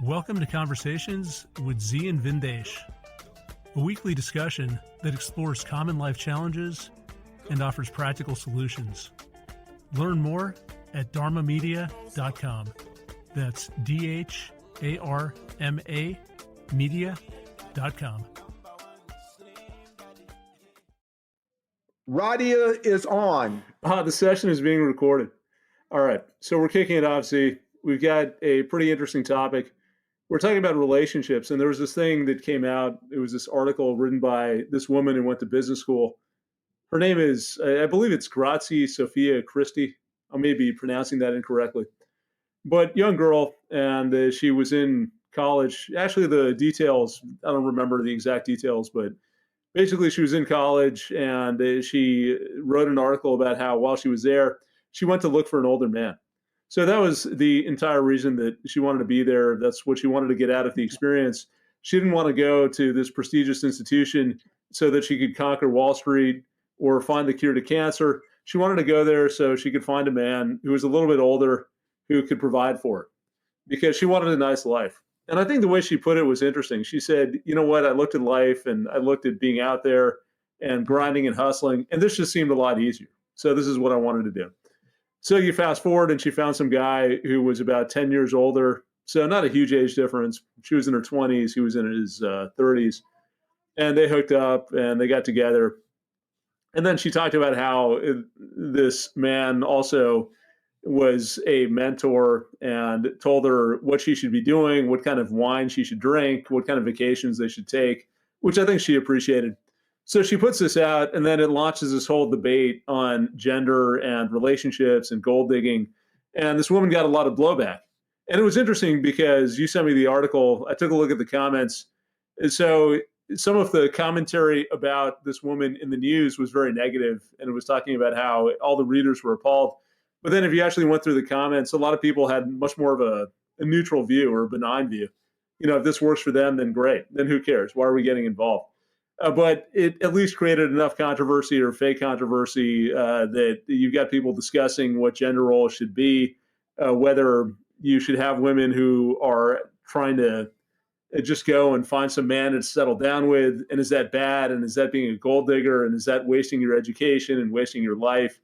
Welcome to Conversations with Zi and Vindesh, a weekly discussion that explores common life challenges and offers practical solutions. Learn more at dharmamedia.com. That's DHARMA media.com. Radheya is on. The session is being recorded. All right, so we're kicking it off, Z. We've got a pretty interesting topic. We're talking about relationships, and there was this thing that came out. It was this article written by this woman who went to business school. Her name is, I believe it's Grazie Sophia Christie. I may be pronouncing that incorrectly. But young girl, and she was in college. Actually, the details, I don't remember the exact details, but basically she was in college, and she wrote an article about how while she was there, she went to look for an older man. So that was the entire reason that she wanted to be there. That's what she wanted to get out of the experience. She didn't want to go to this prestigious institution so that she could conquer Wall Street or find the cure to cancer. She wanted to go there so she could find a man who was a little bit older who could provide for her, because she wanted a nice life. And I think the way she put it was interesting. She said, you know what, I looked at life and I looked at being out there and grinding and hustling, and this just seemed a lot easier. So this is what I wanted to do. So you fast forward, and she found some guy who was about 10 years older. So not a huge age difference. She was in her 20s. He was in his 30s. And they hooked up and they got together. And then she talked about how this man also was a mentor and told her what she should be doing, what kind of wine she should drink, what kind of vacations they should take, which I think she appreciated. So she puts this out, and then it launches this whole debate on gender and relationships and gold digging. And this woman got a lot of blowback. And it was interesting because you sent me the article. I took a look at the comments. And so some of the commentary about this woman in the news was very negative, and it was talking about how all the readers were appalled. But then if you actually went through the comments, a lot of people had much more of a neutral view or a benign view. You know, if this works for them, then great. Then who cares? Why are we getting involved? But it at least created enough controversy or fake controversy that you've got people discussing what gender roles should be, whether you should have women who are trying to just go and find some man to settle down with, and is that bad, and is that being a gold digger, and is that wasting your education and wasting your life?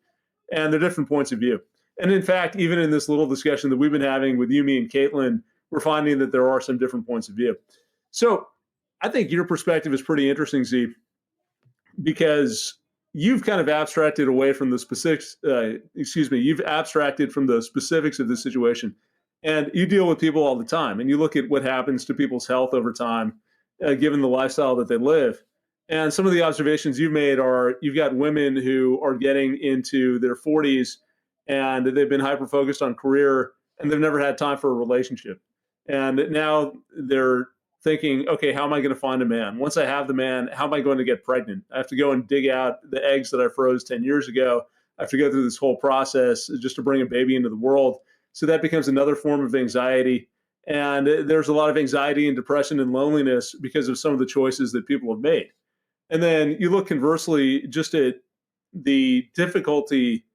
And they're different points of view. And in fact, even in this little discussion that we've been having with you, me, and Caitlin, we're finding that there are some different points of view. So I think your perspective is pretty interesting, Z, because you've kind of abstracted away from the specifics. You've abstracted from the specifics of the situation, and you deal with people all the time, and you look at what happens to people's health over time, given the lifestyle that they live. And some of the observations you've made are you've got women who are getting into their 40s, and they've been hyper-focused on career, and they've never had time for a relationship. And now they're thinking, okay, how am I going to find a man? Once I have the man, how am I going to get pregnant? I have to go and dig out the eggs that I froze 10 years ago. I have to go through this whole process just to bring a baby into the world. So that becomes another form of anxiety. And there's a lot of anxiety and depression and loneliness because of some of the choices that people have made. And then you look conversely just at the difficulty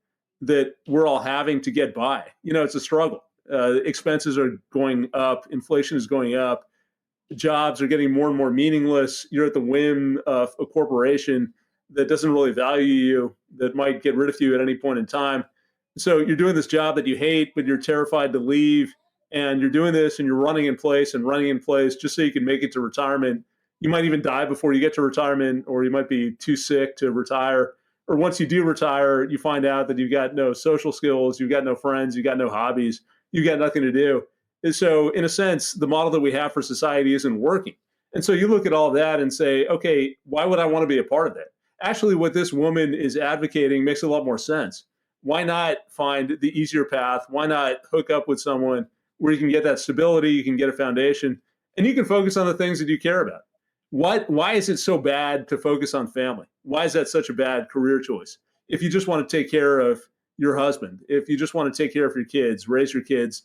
that we're all having to get by. You know, it's a struggle. Expenses are going up. Inflation is going up. Jobs are getting more and more meaningless. You're at the whim of a corporation that doesn't really value you, that might get rid of you at any point in time. So you're doing this job that you hate, but you're terrified to leave. And you're doing this and you're running in place just so you can make it to retirement. You might even die before you get to retirement, or you might be too sick to retire. Or once you do retire, you find out that you've got no social skills, you've got no friends, you've got no hobbies, you've got nothing to do. And so in a sense, the model that we have for society isn't working. And so you look at all that and say, okay, why would I want to be a part of that? Actually, what this woman is advocating makes a lot more sense. Why not find the easier path? Why not hook up with someone where you can get that stability, you can get a foundation, and you can focus on the things that you care about? Why is it so bad to focus on family? Why is that such a bad career choice? If you just want to take care of your husband, if you just want to take care of your kids, raise your kids,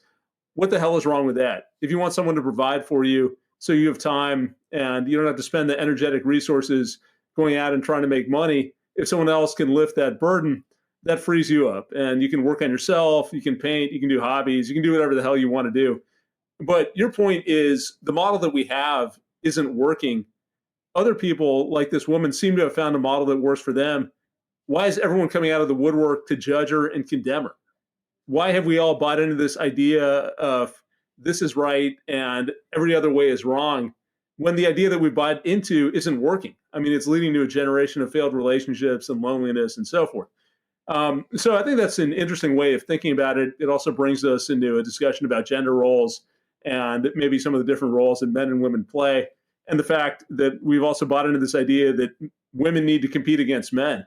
what the hell is wrong with that? If you want someone to provide for you so you have time and you don't have to spend the energetic resources going out and trying to make money, if someone else can lift that burden, that frees you up. And you can work on yourself, you can paint, you can do hobbies, you can do whatever the hell you want to do. But your point is the model that we have isn't working. Other people, like this woman, seem to have found a model that works for them. Why is everyone coming out of the woodwork to judge her and condemn her? Why have we all bought into this idea of this is right and every other way is wrong when the idea that we bought into isn't working? I mean, it's leading to a generation of failed relationships and loneliness and so forth. So I think that's an interesting way of thinking about it. It also brings us into a discussion about gender roles and maybe some of the different roles that men and women play, and the fact that we've also bought into this idea that women need to compete against men.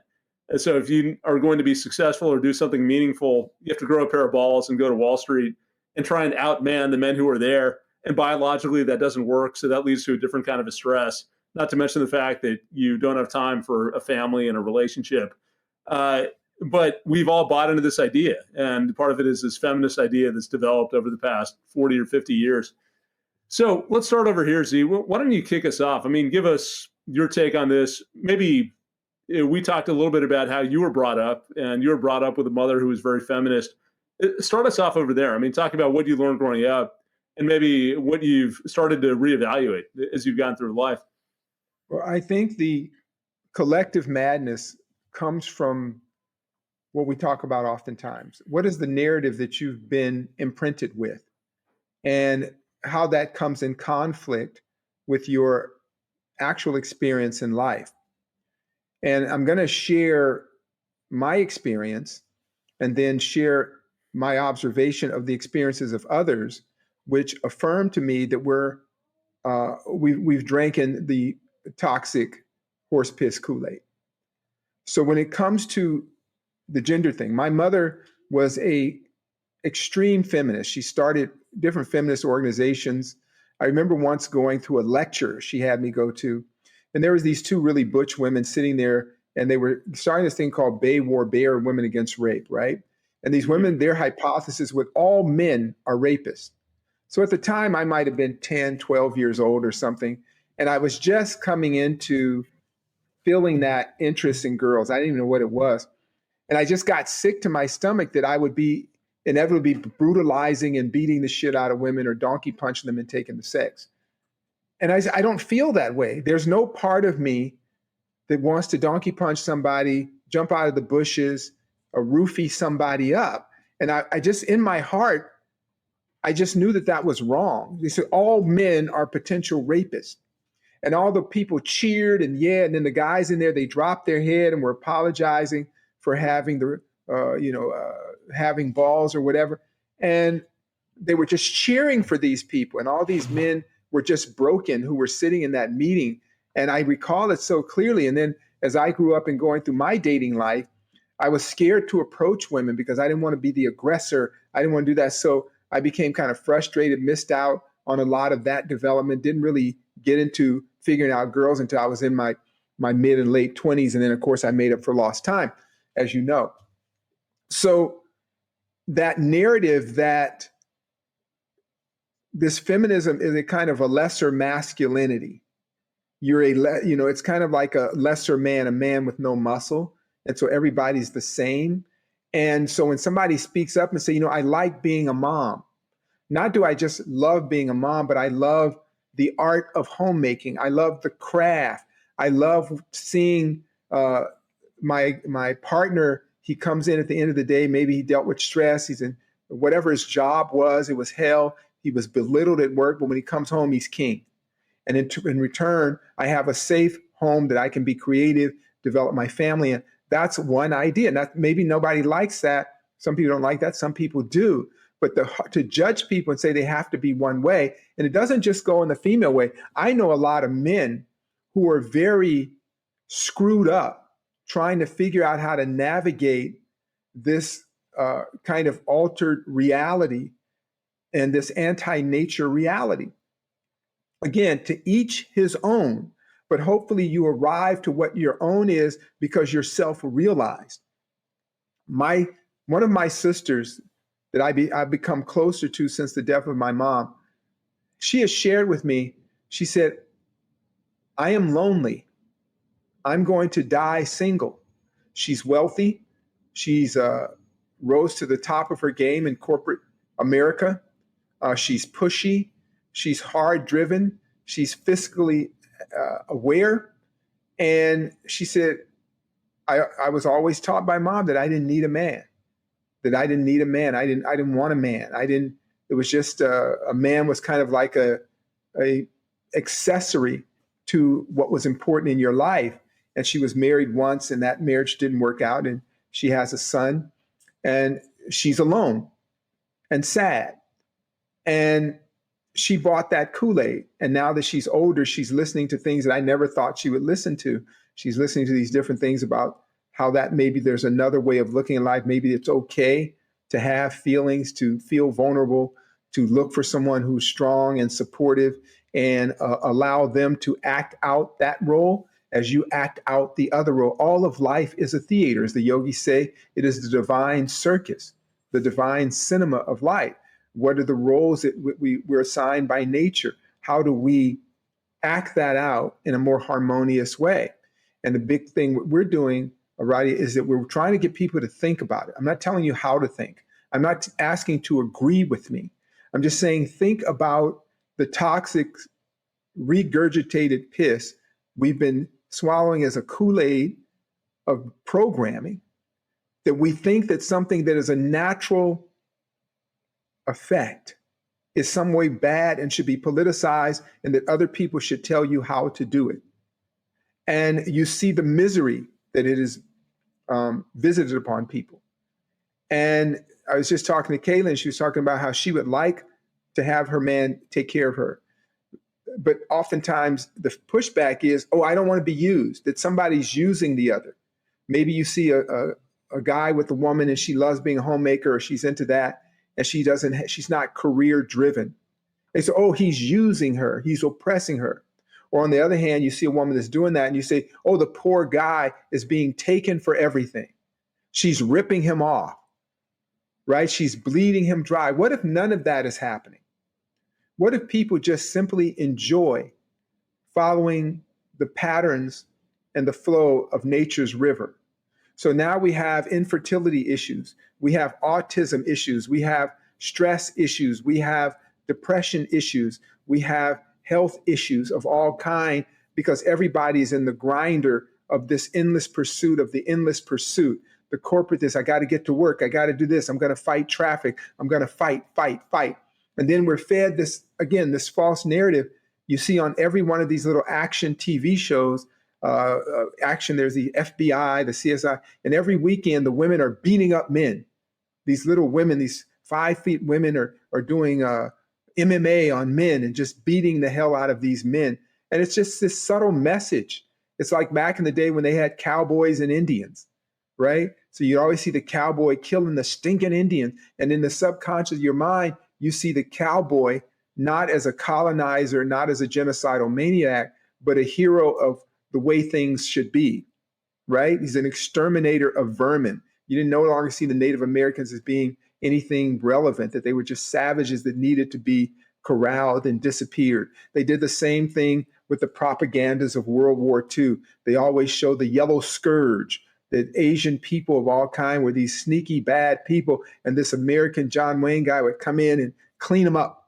And so if you are going to be successful or do something meaningful, you have to grow a pair of balls and go to Wall Street and try and outman the men who are there. And biologically, that doesn't work. So that leads to a different kind of a stress, not to mention the fact that you don't have time for a family and a relationship. But we've all bought into this idea. And part of it is this feminist idea that's developed over the past 40 or 50 years. So let's start over here, Z. Why don't you kick us off? I mean, give us your take on this. Maybe we talked a little bit about how you were brought up, and you were brought up with a mother who was very feminist. Start us off over there. I mean, talk about what you learned growing up and maybe what you've started to reevaluate as you've gone through life. Well, I think the collective madness comes from what we talk about oftentimes. What is the narrative that you've been imprinted with, and how that comes in conflict with your actual experience in life? And I'm going to share my experience and then share my observation of the experiences of others, which affirm to me that we've drinking the toxic horse piss Kool-Aid. So when it comes to the gender thing, my mother was a extreme feminist. She started different feminist organizations. I remember once going to a lecture she had me go to, and there was these two really butch women sitting there, and they were starting this thing called Bay War, Bay or Women Against Rape, right? And these women, their hypothesis was all men are rapists. So at the time, I might have been 10, 12 years old or something, and I was just coming into feeling that interest in girls. I didn't even know what it was. And I just got sick to my stomach that I would be inevitably brutalizing and beating the shit out of women or donkey punching them and taking the sex. And I don't feel that way. There's no part of me that wants to donkey punch somebody, jump out of the bushes, or roofie somebody up. And I just, in my heart, I just knew that that was wrong. They said all men are potential rapists. And all the people cheered and yeah, and then the guys in there, they dropped their head and were apologizing for having having balls or whatever. And they were just cheering for these people. And all these men were just broken who were sitting in that meeting. And I recall it so clearly. And then as I grew up and going through my dating life, I was scared to approach women because I didn't want to be the aggressor. I didn't want to do that. So I became kind of frustrated, missed out on a lot of that development, didn't really get into figuring out girls until I was in my mid and late 20s. And then, of course, I made up for lost time, as you know. So that narrative that this feminism is a kind of a lesser masculinity. It's kind of like a lesser man, a man with no muscle. And so everybody's the same. And so when somebody speaks up and say, I like being a mom, not do I just love being a mom, but I love the art of homemaking. I love the craft. I love seeing my partner. He comes in at the end of the day, maybe he dealt with stress. He's in whatever his job was, it was hell. He was belittled at work, but when he comes home, he's king. And in return, I have a safe home that I can be creative, develop my family in. That's one idea. And that, maybe nobody likes that. Some people don't like that. Some people do. But to judge people and say they have to be one way, and it doesn't just go in the female way. I know a lot of men who are very screwed up trying to figure out how to navigate this kind of altered reality and this anti-nature reality. Again, to each his own, but hopefully you arrive to what your own is because you're self-realized. One of my sisters that I've become closer to since the death of my mom, she has shared with me, she said, I am lonely. I'm going to die single. She's wealthy. She's rose to the top of her game in corporate America. She's pushy. She's hard driven. She's fiscally aware. And she said, I was always taught by mom that I didn't need a man, I didn't want a man. It was just a man was kind of like a accessory to what was important in your life. And she was married once, and that marriage didn't work out. And she has a son, and she's alone and sad. And she bought that Kool-Aid. And now that she's older, she's listening to things that I never thought she would listen to. She's listening to these different things about how that maybe there's another way of looking at life. Maybe it's okay to have feelings, to feel vulnerable, to look for someone who's strong and supportive, and allow them to act out that role as you act out the other role. All of life is a theater. As the yogis say, it is the divine circus, the divine cinema of life. What are the roles that we're assigned by nature? How do we act that out in a more harmonious way? And the big thing what we're doing, Radheya, is that we're trying to get people to think about it. I'm not telling you how to think. I'm not asking to agree with me. I'm just saying, think about the toxic, regurgitated piss we've been swallowing as a Kool-Aid of programming, that we think that something that is a natural effect is some way bad and should be politicized, and that other people should tell you how to do it. And you see the misery that it is visited upon people. And I was just talking to Kaylin, she was talking about how she would like to have her man take care of her. But oftentimes the pushback is, oh, I don't want to be used, that somebody's using the other. Maybe you see a guy with a woman and she loves being a homemaker, or she's into that, and she's not career driven. They say, oh, he's using her, he's oppressing her. Or on the other hand, you see a woman that's doing that and you say, oh, the poor guy is being taken for everything. She's ripping him off, right? She's bleeding him dry. What if none of that is happening? What if people just simply enjoy following the patterns and the flow of nature's river? So now we have infertility issues. We have autism issues. We have stress issues. We have depression issues. We have health issues of all kind, because everybody's in the grinder of this endless pursuit of the endless pursuit. The corporate this, I got to get to work. I got to do this. I'm going to fight traffic. I'm going to fight. And then we're fed this, again, this false narrative you see on every one of these little action TV shows. Action, there's the FBI, the CSI, and every weekend the women are beating up men. These little women, these 5 feet women are doing MMA on men and just beating the hell out of these men. And it's just this subtle message. It's like back in the day when they had cowboys and Indians, right? So you always see the cowboy killing the stinking Indian. And in the subconscious of your mind, you see the cowboy not as a colonizer, not as a genocidal maniac, but a hero of the way things should be, right? He's an exterminator of vermin. You didn't no longer see the Native Americans as being anything relevant, that they were just savages that needed to be corralled and disappeared. They did the same thing with the propagandas of World War II. They always show the yellow scourge, that Asian people of all kind were these sneaky bad people, and this American John Wayne guy would come in and clean them up.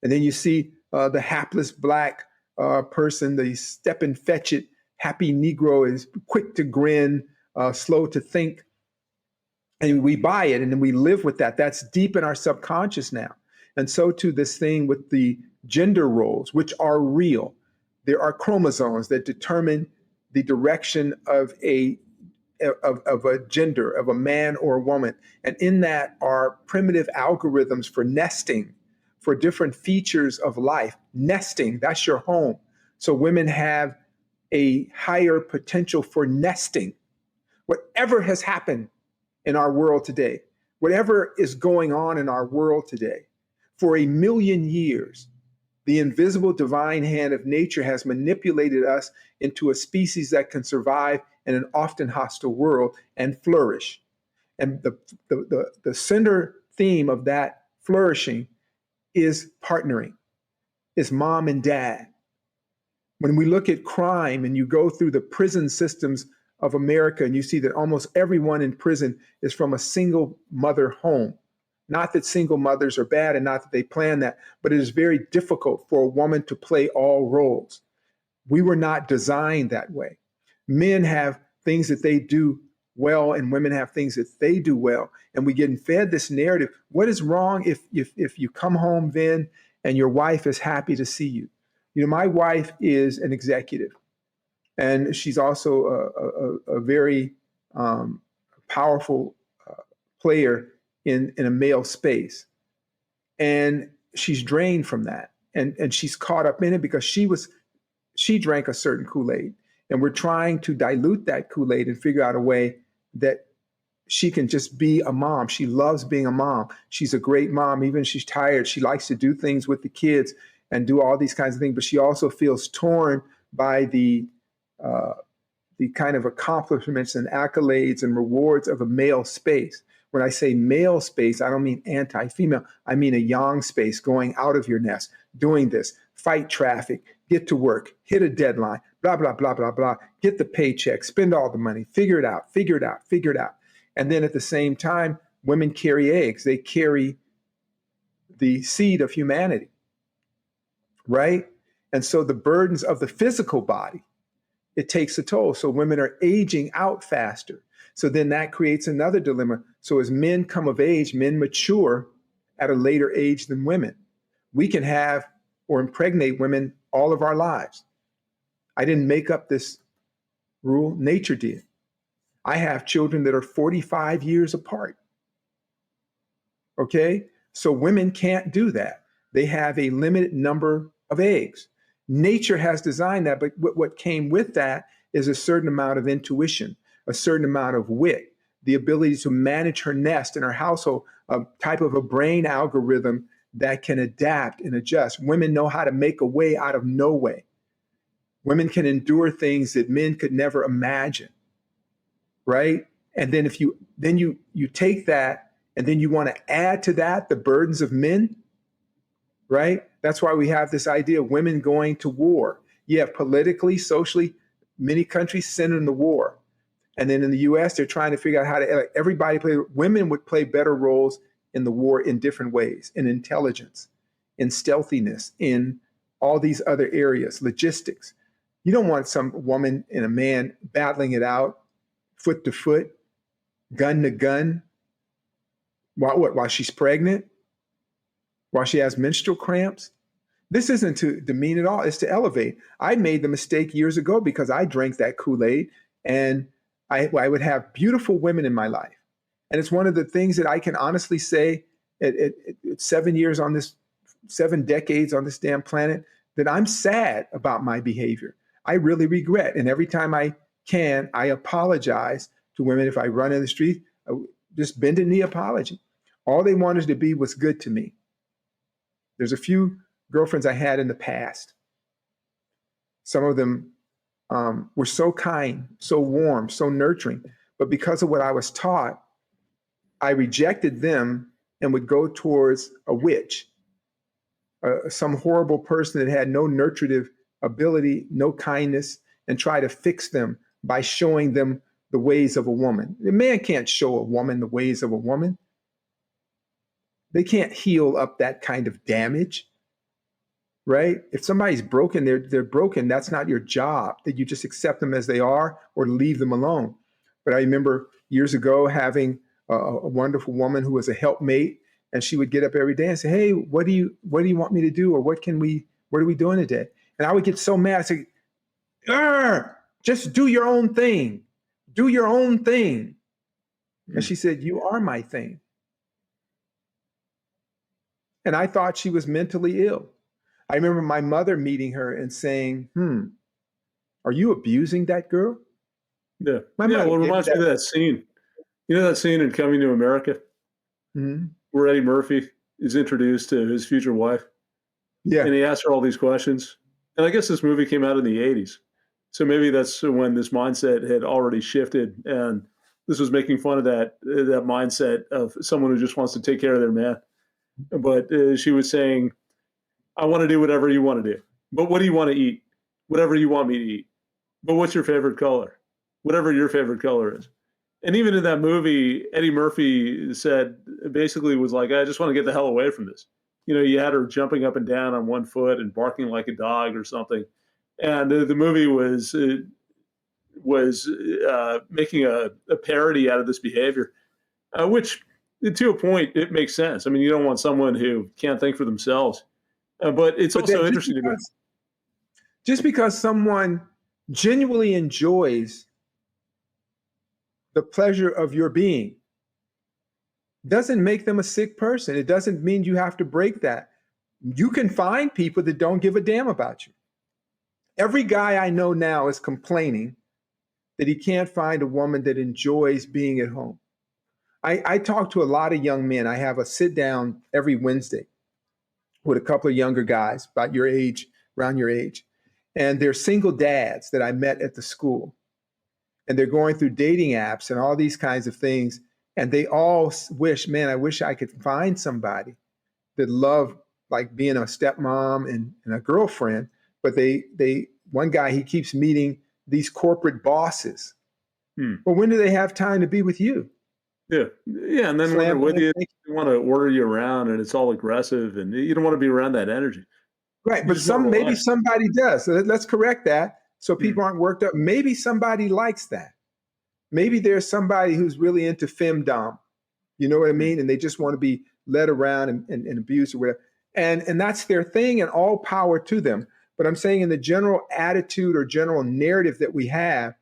And then you see the hapless black person, the step and fetch it, happy Negro is quick to grin, slow to think. And we buy it and then we live with that. That's deep in our subconscious now. And so too this thing with the gender roles, which are real. There are chromosomes that determine the direction of a gender, of a man or a woman. And in that are primitive algorithms for nesting, for different features of life. Nesting, that's your home. So women have a higher potential for nesting. Whatever has happened in our world today, whatever is going on in our world today, for 1,000,000 years, the invisible divine hand of nature has manipulated us into a species that can survive in an often hostile world and flourish. And the center theme of that flourishing is partnering, is mom and dad. When we look at crime and you go through the prison systems of America and you see that almost everyone in prison is from a single mother home, Not that single mothers are bad and not that they plan that, but it is very difficult for a woman to play all roles. We were not designed that way. Men have things that they do well and women have things that they do well. And we get fed this narrative. What is wrong if you come home then and your wife is happy to see you? You know, my wife is an executive and she's also a very powerful player in a male space. And she's drained from that. And she's caught up in it because she drank a certain Kool-Aid. And we're trying to dilute that Kool-Aid and figure out a way that she can just be a mom. She loves being a mom. She's a great mom. Even if she's tired, she likes to do things with the kids and do all these kinds of things. But she also feels torn by the kind of accomplishments and accolades and rewards of a male space. When I say male space, I don't mean anti-female. I mean a yang space, going out of your nest, doing this, fight traffic, get to work, hit a deadline, blah, blah, blah, blah, blah, get the paycheck, spend all the money, figure it out, figure it out, figure it out. And then at the same time, women carry eggs. They carry the seed of humanity, right? And so the burdens of the physical body, it takes a toll. So women are aging out faster. So then that creates another dilemma. So as men come of age, men mature at a later age than women. We can have or impregnate women all of our lives. I didn't make up this rule. Nature did. I have children that are 45 years apart. Okay? So women can't do that. They have a limited number of eggs. Nature has designed that, but what came with that is a certain amount of intuition, a certain amount of wit, the ability to manage her nest and her household, a type of a brain algorithm that can adapt and adjust. Women know how to make a way out of no way. Women can endure things that men could never imagine, right? And then if you take that and then you want to add to that the burdens of men, right? That's why we have this idea of women going to war. Yeah, politically, socially, many countries centered in the war. And then in the US, they're trying to figure out how to, everybody play, women would play better roles in the war in different ways, in intelligence, in stealthiness, in all these other areas, logistics. You don't want some woman and a man battling it out, foot to foot, gun to gun, while she's pregnant, while she has menstrual cramps. This isn't to demean at all, it's to elevate. I made the mistake years ago because I drank that Kool-Aid and I would have beautiful women in my life. And it's one of the things that I can honestly say at 7 years on this, 7 decades on this damn planet, that I'm sad about my behavior. I really regret. And every time I can, I apologize to women. If I run in the street, just bend a knee apology. All they wanted to be was good to me. There's a few girlfriends I had in the past. Some of them were so kind, so warm, so nurturing. But because of what I was taught, I rejected them and would go towards a witch, some horrible person that had no nurturative ability, no kindness, and try to fix them by showing them the ways of a woman. A man can't show a woman the ways of a woman. They can't heal up that kind of damage, right? If somebody's broken, they're broken. That's not your job, that you just accept them as they are or leave them alone. But I remember years ago having a wonderful woman who was a helpmate, and she would get up every day and say, "Hey, what do you want me to do? Or what are we doing today?" And I would get so mad. I'd say, just do your own thing. Do your own thing. And she said, "You are my thing." And I thought she was mentally ill. I remember my mother meeting her and saying, "Are you abusing that girl?" Yeah. Well, it reminds me of that scene. You know that scene in Coming to America? Mm-hmm. Where Eddie Murphy is introduced to his future wife. Yeah. And he asks her all these questions. And I guess this movie came out in the 80s. So maybe that's when this mindset had already shifted. And this was making fun of that mindset of someone who just wants to take care of their man. But she was saying, "I want to do whatever you want to do. But what do you want to eat? Whatever you want me to eat. But what's your favorite color? Whatever your favorite color is." And even in that movie, Eddie Murphy said, basically was like, I just want to get the hell away from this. You had her jumping up and down on one foot and barking like a dog or something. And the movie was making a parody out of this behavior, which to a point, it makes sense. I mean, you don't want someone who can't think for themselves. But it's also interesting to me. Just because someone genuinely enjoys the pleasure of your being doesn't make them a sick person. It doesn't mean you have to break that. You can find people that don't give a damn about you. Every guy I know now is complaining that he can't find a woman that enjoys being at home. I talk to a lot of young men. I have a sit down every Wednesday with a couple of younger guys about your age, around your age. And they're single dads that I met at the school. And they're going through dating apps and all these kinds of things. And they all wish, man, I wish I could find somebody that loved like being a stepmom and a girlfriend. But one guy, he keeps meeting these corporate bosses. Well, when do they have time to be with you? Yeah. And then when they're with you, they want to order you around and it's all aggressive and you don't want to be around that energy. Right. But maybe somebody does. So let's correct that so people aren't worked up. Maybe somebody likes that. Maybe there's somebody who's really into femdom. You know what I mean? And they just want to be led around and abused or whatever. And that's their thing, and all power to them. But I'm saying in the general attitude or general narrative that we have,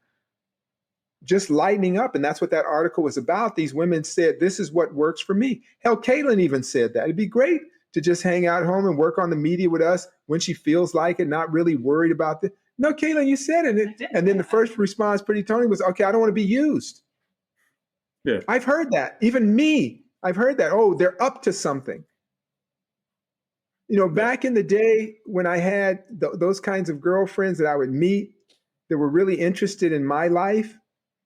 just lightening up. And that's what that article was about. These women said, this is what works for me. Hell, Caitlin even said that. It'd be great to just hang out at home and work on the media with us when she feels like it, not really worried about this. No, Caitlin, you said it. And then the first response, pretty Tony, was, okay, I don't want to be used. Yeah. I've heard that. Even me, I've heard that. Oh, they're up to something. Back in the day when I had those kinds of girlfriends that I would meet that were really interested in my life,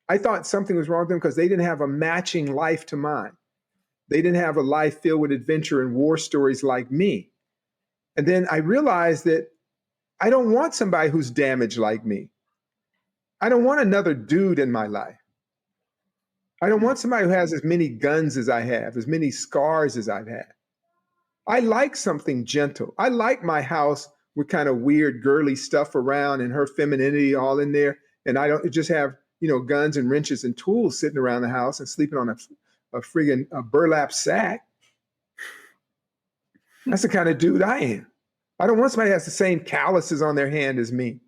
I thought something was wrong with them because they didn't have a matching life to mine. They didn't have a life filled with adventure and war stories like me. And then I realized that I don't want somebody who's damaged like me. I don't want another dude in my life. I don't want somebody who has as many guns as I have, as many scars as I've had. I like something gentle. I like my house with kind of weird girly stuff around and her femininity all in there. And I don't just have, guns and wrenches and tools sitting around the house and sleeping on a friggin' burlap sack. That's the kind of dude I am. I don't want somebody who has the same calluses on their hand as me.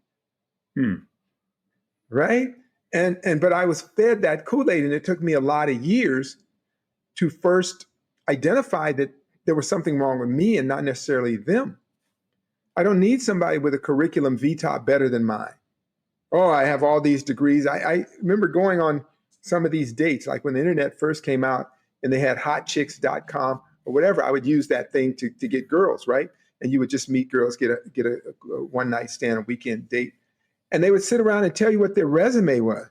Right? But I was fed that Kool-Aid, and it took me a lot of years to first identify that there was something wrong with me and not necessarily them. I don't need somebody with a curriculum vitae better than mine. Oh, I have all these degrees. I remember going on some of these dates, like when the internet first came out and they had hotchicks.com or whatever, I would use that thing to get girls, right? And you would just meet girls, get a one night stand, a weekend date. And they would sit around and tell you what their resume was.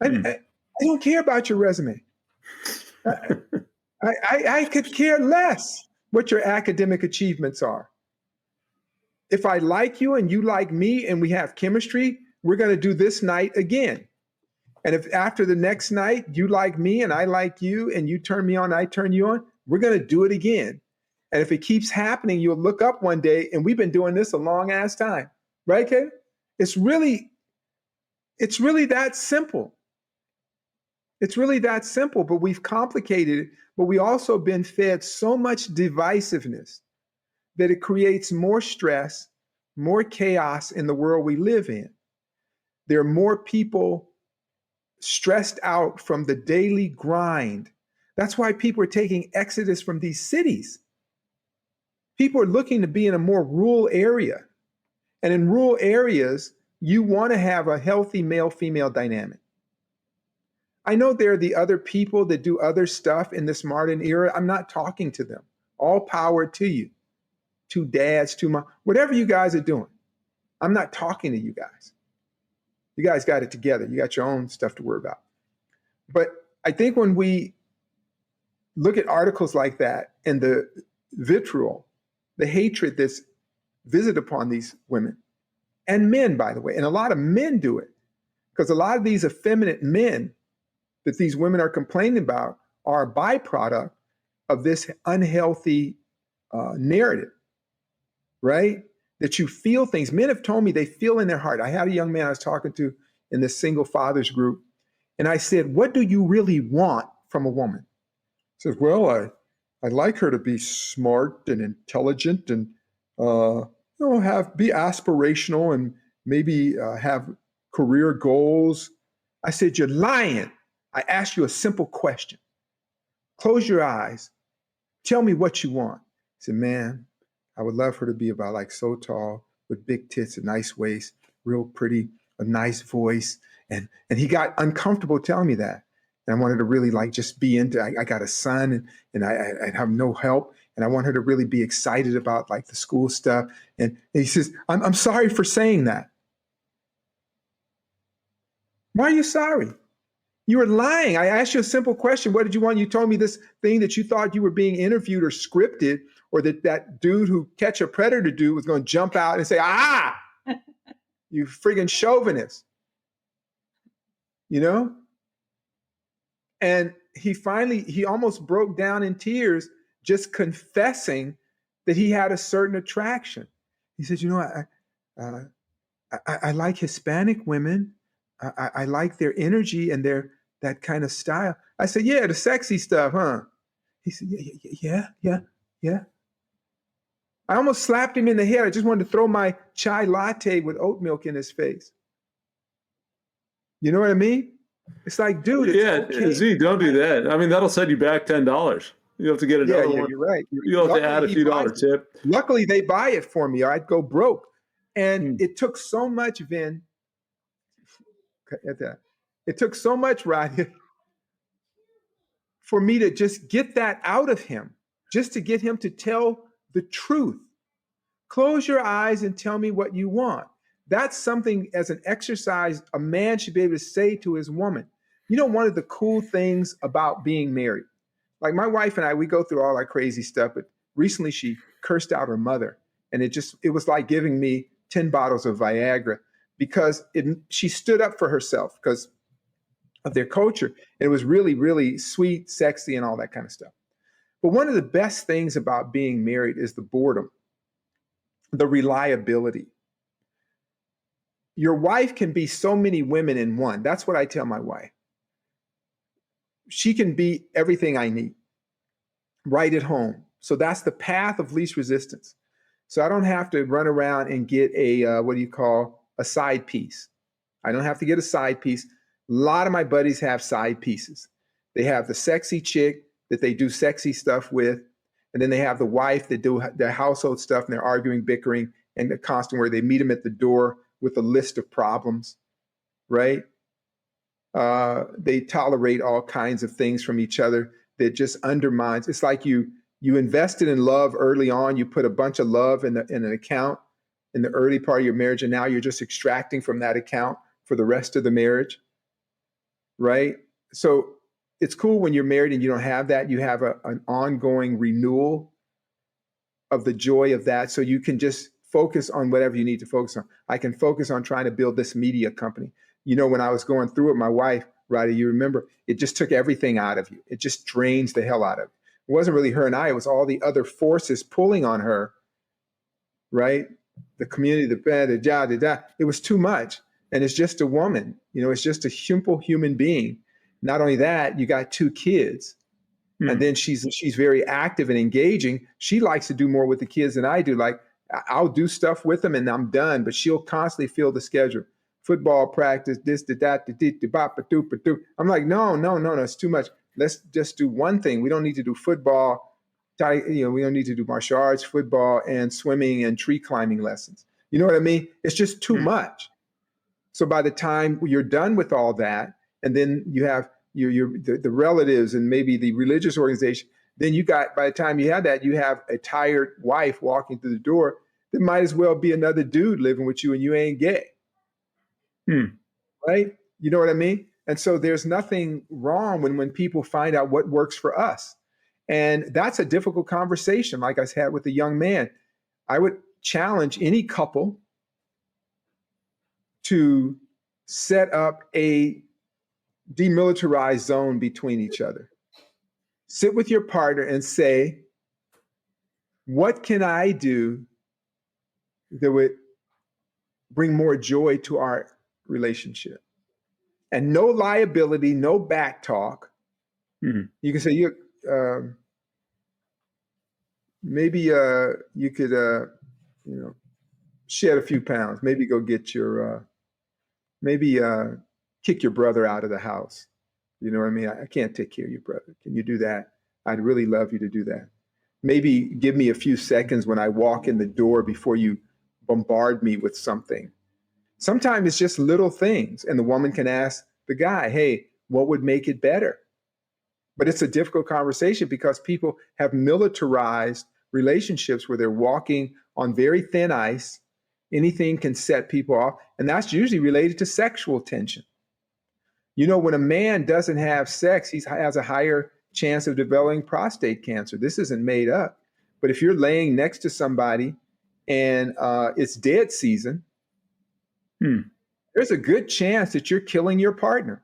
I don't care about your resume. I could care less what your academic achievements are. If I like you and you like me and we have chemistry, we're going to do this night again. And if after the next night you like me and I like you and you turn me on, I turn you on, we're going to do it again. And if it keeps happening, you'll look up one day, and we've been doing this a long ass time, right, Kate? It's really that simple. It's really that simple, but we've complicated it. But we also been fed so much divisiveness that it creates more stress, more chaos in the world we live in. There are more people stressed out from the daily grind. That's why people are taking exodus from these cities. People are looking to be in a more rural area. And in rural areas, you want to have a healthy male-female dynamic. I know there are the other people that do other stuff in this modern era. I'm not talking to them. All power to you. To dads, to mom, whatever you guys are doing. I'm not talking to you guys. You guys got it together. You got your own stuff to worry about. But I think when we look at articles like that and the vitriol, the hatred that's visited upon these women and men, by the way, and a lot of men do it, because a lot of these effeminate men that these women are complaining about are a byproduct of this unhealthy narrative, right? That you feel things. Men have told me they feel in their heart. I had a young man I was talking to in this single fathers group, and I said, what do you really want from a woman? He says, well, I'd like her to be smart and intelligent and be aspirational and maybe have career goals. I said, you're lying. I asked you a simple question. Close your eyes. Tell me what you want. He said, man, I would love her to be about like so tall with big tits, a nice waist, real pretty, a nice voice. And he got uncomfortable telling me that. And I wanted to really like just be into, I got a son and I have no help. And I want her to really be excited about like the school stuff. And he says, I'm sorry for saying that. Why are you sorry? You were lying. I asked you a simple question. What did you want? You told me this thing that you thought you were being interviewed or scripted, or that dude who Catch a Predator dude was going to jump out and say, ah, you friggin' chauvinist. You know? And he almost broke down in tears, just confessing that he had a certain attraction. He said, you know, I like Hispanic women. I like their energy and that kind of style. I said, yeah, the sexy stuff, huh? He said, yeah. I almost slapped him in the head. I just wanted to throw my chai latte with oat milk in his face. You know what I mean? It's like, dude, it's okay. Z, don't do that. I mean, that'll set you back $10. You have to get another one. You're right. You'll have to add a few dollar tip. Luckily, they buy it for me, or I'd go broke. And it took so much, Vin. It took so much, Radheya, for me to just get that out of him, just to get him to tell the truth. Close your eyes and tell me what you want. That's something as an exercise a man should be able to say to his woman. You know, one of the cool things about being married, like my wife and I, we go through all our crazy stuff, but recently she cursed out her mother. And it was like giving me 10 bottles of Viagra, because she stood up for herself because of their culture. And it was really, really sweet, sexy, and all that kind of stuff. But one of the best things about being married is the boredom, the reliability. Your wife can be so many women in one. That's what I tell my wife. She can be everything I need right at home. So that's the path of least resistance. So I don't have to run around and get a side piece. I don't have to get a side piece. A lot of my buddies have side pieces. They have the sexy chick that they do sexy stuff with, and then they have the wife that do their household stuff, and they're arguing, bickering, and the constant where they meet them at the door with a list of problems, right? They tolerate all kinds of things from each other that just undermines. It's like you invested in love early on. You put a bunch of love in an account in the early part of your marriage, and now you're just extracting from that account for the rest of the marriage, right? So it's cool when you're married and you don't have that. You have an ongoing renewal of the joy of that, so you can just focus on whatever you need to focus on. I can focus on trying to build this media company. You know, when I was going through it, my wife, Radheya, you remember, it just took everything out of you. It just drains the hell out of you. It wasn't really her and I, it was all the other forces pulling on her, right? The community, the bed, the job, it was too much. And it's just a woman, you know, it's just a simple human being. Not only that, you got 2 kids. And then she's very active and engaging. She likes to do more with the kids than I do. Like, I'll do stuff with them and I'm done, but she'll constantly fill the schedule. Football practice, this, that, the. I'm like, no, it's too much. Let's just do one thing. We don't need to do football. We don't need to do martial arts, football, and swimming and tree climbing lessons. You know what I mean? It's just too much. So by the time you're done with all that, and then you have the relatives and maybe the religious organization, then by the time you have that, you have a tired wife walking through the door that might as well be another dude living with you and you ain't gay. Right? You know what I mean? And so there's nothing wrong when people find out what works for us. And that's a difficult conversation, like I had with a young man. I would challenge any couple to set up a demilitarized zone between each other. Sit with your partner and say, what can I do that would bring more joy to our relationship? And no liability, no back talk. Mhm. You can say, maybe you could, shed a few pounds. Maybe go get maybe kick your brother out of the house. You know what I mean? I can't take care of your brother. Can you do that? I'd really love you to do that. Maybe give me a few seconds when I walk in the door before you bombard me with something. Sometimes it's just little things, and the woman can ask the guy, hey, what would make it better? But it's a difficult conversation because people have militarized relationships where they're walking on very thin ice. Anything can set people off, and that's usually related to sexual tension. You know, when a man doesn't have sex, he has a higher chance of developing prostate cancer. This isn't made up. But if you're laying next to somebody and it's dead season, there's a good chance that you're killing your partner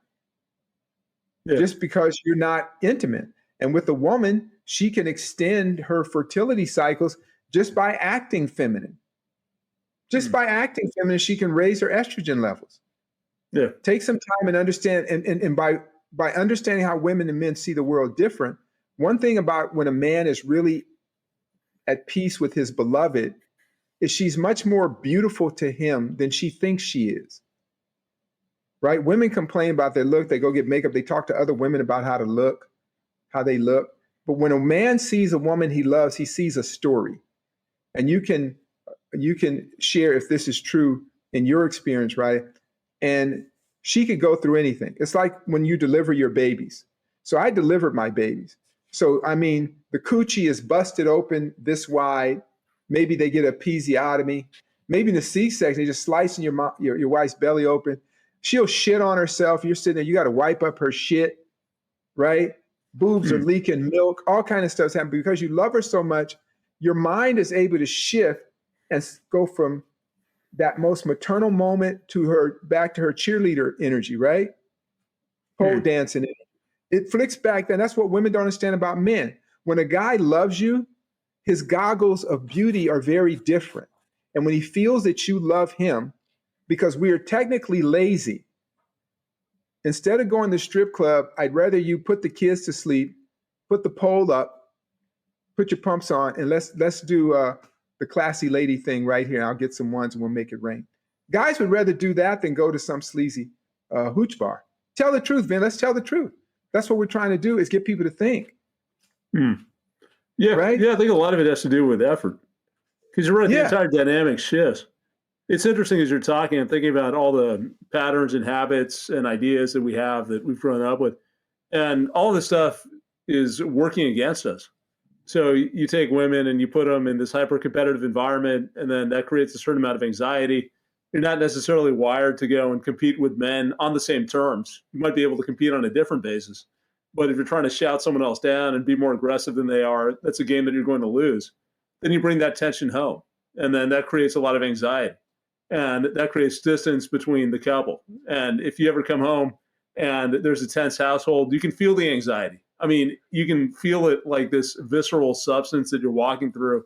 just because you're not intimate. And with a woman, she can extend her fertility cycles just by acting feminine. Just by acting feminine, she can raise her estrogen levels. Yeah. Take some time and understand, and by understanding how women and men see the world different, one thing about when a man is really at peace with his beloved is she's much more beautiful to him than she thinks she is. Right? Women complain about their look. They go get makeup. They talk to other women about how they look. But when a man sees a woman he loves, he sees a story. And you can share if this is true in your experience, right? And she could go through anything. It's like when you deliver your babies. So I delivered my babies. So, I mean, the coochie is busted open this wide. Maybe they get a episiotomy. Maybe in the C-section, they just slicing your wife's belly open. She'll shit on herself. You're sitting there, you got to wipe up her shit, right? Boobs are leaking milk. All kind of stuff's happening. Because you love her so much, your mind is able to shift and go from that most maternal moment to her back to her cheerleader energy, right? Pole dancing. It flicks back then. That's what women don't understand about men. When a guy loves you, his goggles of beauty are very different. And when he feels that you love him, because we are technically lazy, instead of going to the strip club, I'd rather you put the kids to sleep, put the pole up, put your pumps on, and let's do the classy lady thing right here. I'll get some ones and we'll make it rain. Guys would rather do that than go to some sleazy hooch bar. Tell the truth, Vin. Let's tell the truth. That's what we're trying to do, is get people to think. Yeah, right? Yeah, I think a lot of it has to do with effort. Because you're right, the entire dynamic shifts. It's interesting as you're talking and thinking about all the patterns and habits and ideas that we have that we've grown up with. And all this stuff is working against us. So you take women and you put them in this hyper-competitive environment, and then that creates a certain amount of anxiety. You're not necessarily wired to go and compete with men on the same terms. You might be able to compete on a different basis. But if you're trying to shout someone else down and be more aggressive than they are, that's a game that you're going to lose. Then you bring that tension home, and then that creates a lot of anxiety. And that creates distance between the couple. And if you ever come home and there's a tense household, you can feel the anxiety. I mean, you can feel it like this visceral substance that you're walking through,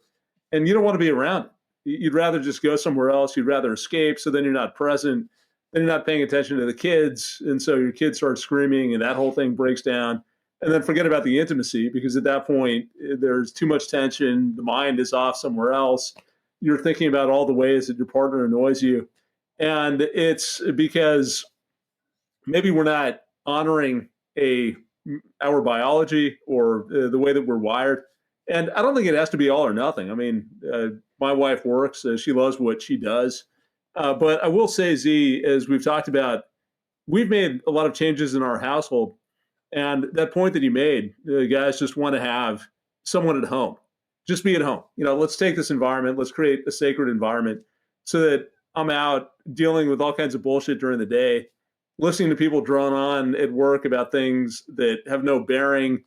and you don't want to be around it. You'd rather just go somewhere else. You'd rather escape, so then you're not present. Then you're not paying attention to the kids, and so your kids start screaming, and that whole thing breaks down. And then forget about the intimacy, because at that point, there's too much tension. The mind is off somewhere else. You're thinking about all the ways that your partner annoys you. And it's because maybe we're not honoring our biology or the way that we're wired. And I don't think it has to be all or nothing. I mean, my wife works. She loves what she does. But I will say, Z, as we've talked about, we've made a lot of changes in our household. And that point that you made, the guys just want to have someone at home. Just be at home. Let's take this environment. Let's create a sacred environment so that I'm out dealing with all kinds of bullshit during the day, listening to people drone on at work about things that have no bearing,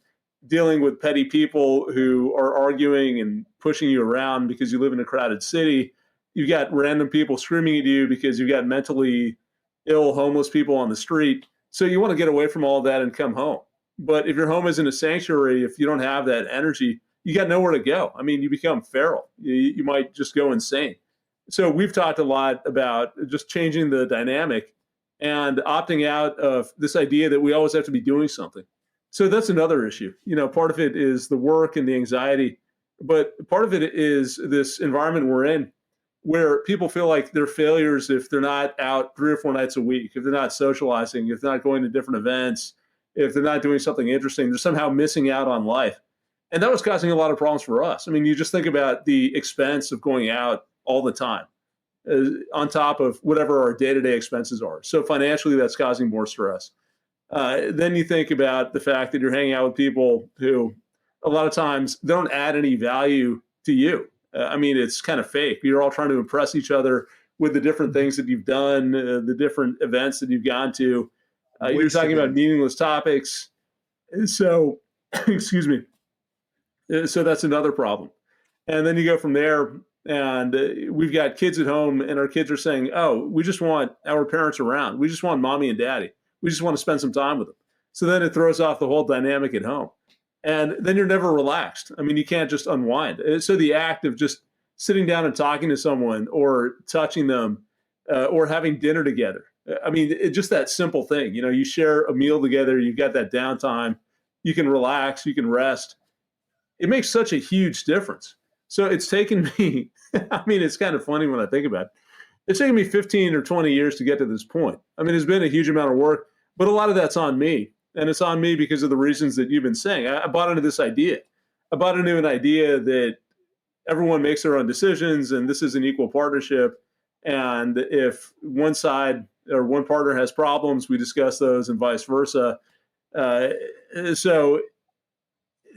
dealing with petty people who are arguing and pushing you around because you live in a crowded city. You've got random people screaming at you because you've got mentally ill homeless people on the street. So you want to get away from all of that and come home. But if your home isn't a sanctuary, if you don't have that energy, you got nowhere to go. I mean, you become feral. You might just go insane. So we've talked a lot about just changing the dynamic and opting out of this idea that we always have to be doing something. So that's another issue. Part of it is the work and the anxiety, but part of it is this environment we're in where people feel like they're failures if they're not out 3 or 4 nights a week, if they're not socializing, if they're not going to different events, if they're not doing something interesting, they're somehow missing out on life. And that was causing a lot of problems for us. I mean, you just think about the expense of going out all the time on top of whatever our day-to-day expenses are. So financially, that's causing more stress. Then you think about the fact that you're hanging out with people who a lot of times don't add any value to you. I mean, it's kind of fake. You're all trying to impress each other with the different things that you've done, the different events that you've gone to. You're talking about meaningless topics. So, excuse me. So that's another problem. And then you go from there, and we've got kids at home, and our kids are saying, oh, we just want our parents around. We just want mommy and daddy. We just want to spend some time with them. So then it throws off the whole dynamic at home. And then you're never relaxed. I mean, you can't just unwind. So the act of just sitting down and talking to someone or touching them or having dinner together. I mean, just that simple thing. You share a meal together. You've got that downtime. You can relax. You can rest. It makes such a huge difference. So it's taken me, I mean, it's kind of funny when I think about it. It's taken me 15 or 20 years to get to this point. I mean, it's been a huge amount of work, but a lot of that's on me. And it's on me because of the reasons that you've been saying. I bought into this idea. I bought into an idea that everyone makes their own decisions and this is an equal partnership. And if one side or one partner has problems, we discuss those and vice versa. So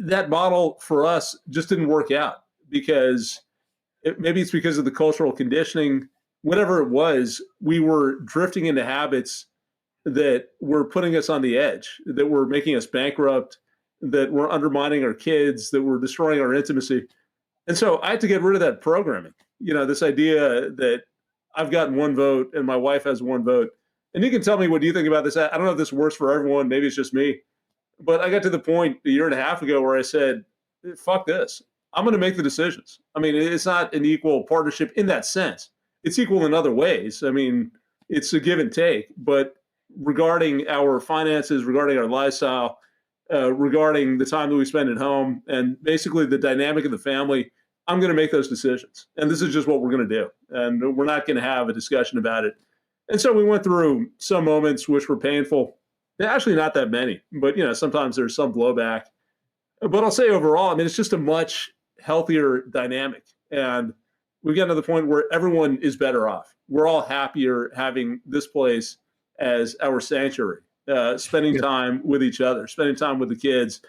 that model for us just didn't work out because maybe it's because of the cultural conditioning, whatever it was, we were drifting into habits that were putting us on the edge, that were making us bankrupt, that were undermining our kids, that were destroying our intimacy. And so I had to get rid of that programming, this idea that I've gotten one vote and my wife has one vote. And you can tell me what you think about this. I don't know if this works for everyone. Maybe it's just me. But I got to the point a year and a half ago where I said, fuck this. I'm going to make the decisions. I mean, it's not an equal partnership in that sense. It's equal in other ways. I mean, it's a give and take. But regarding our finances, regarding our lifestyle, regarding the time that we spend at home, and basically the dynamic of the family, I'm going to make those decisions. And this is just what we're going to do. And we're not going to have a discussion about it. And so we went through some moments which were painful. Actually, not that many, but sometimes there's some blowback. But I'll say overall, I mean, it's just a much healthier dynamic. And we've gotten to the point where everyone is better off. We're all happier having this place as our sanctuary, spending time with each other, spending time with the kids.